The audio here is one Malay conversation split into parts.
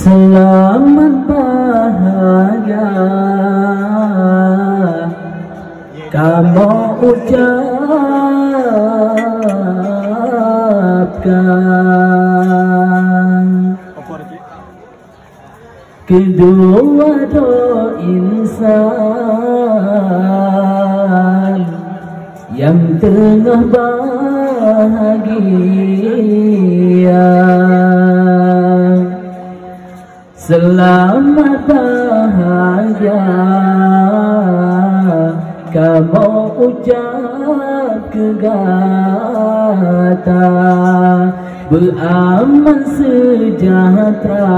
Selamat bahagia kamu ucapkan kedua do insan yang tengah bahagia. Selamat bahagia kamu ucap kegata beraman sejahtera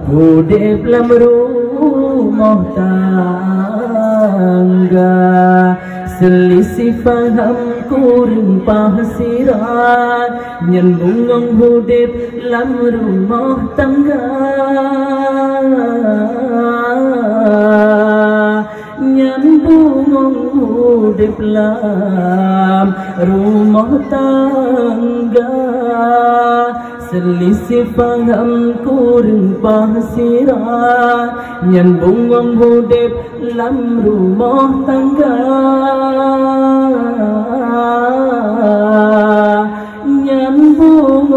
hidup dalam rumah tangga. Selisih faham kurang pasiran nyambung hidup dalam rumah tangga. Nyambung hidup dalam rumah tangga. Selisih faham kurang pasiran nyambung hidup dalam rumah tangga. Nyambung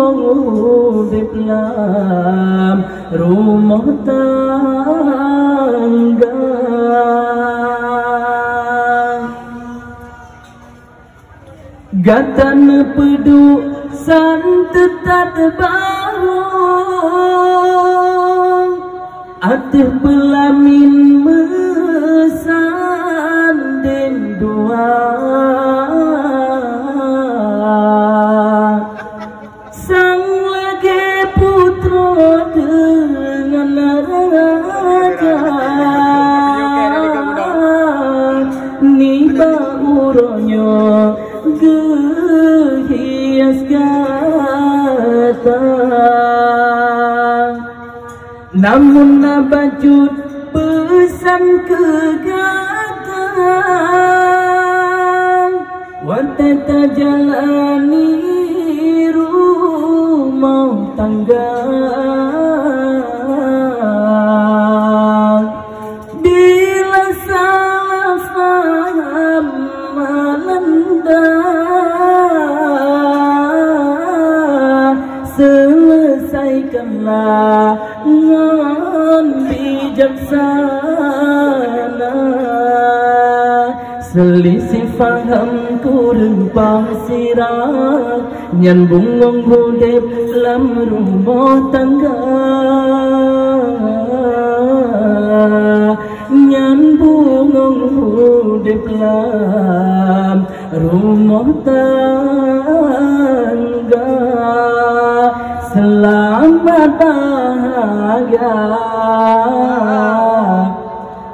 hidup dalam rumah tangga. Gatan peduk santetat barong atih pelamin mesanding dua. Sang lagi putra dengan raja ni bauronyo gehias kata. Namun nabajut pesan kegatan wateta jalani rumah tangga. Bila salah faham melanda selesaikanlah dengan bijaksana. Selisih faham kurang pasiran nyambung hidup dalam rumah tangga. Nyambung hidup dalam rumah tangga. Selamat bahagia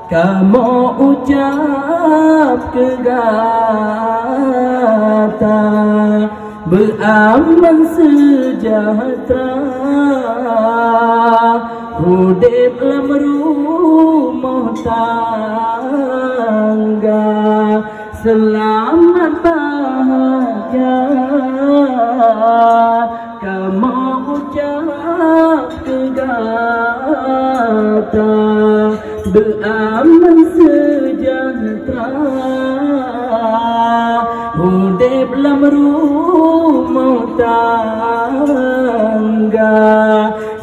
kamu ucap kegata beraman sejahtera hidup dalam rumah tangga. Selamat bahagia kamu ucap kegata beraman sejahtera hidup dalam rumah tangga.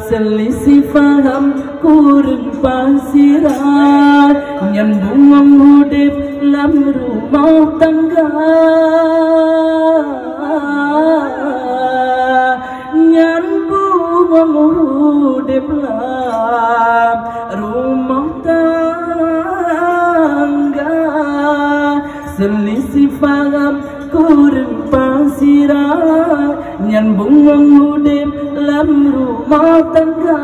Selisih faham kurang pasiran nyambung hidup dalam rumah tangga. Nyambung hidup dalam rumah tangga. Selisih faham kurang pasiran nyambung hidup dalam rumah tangga.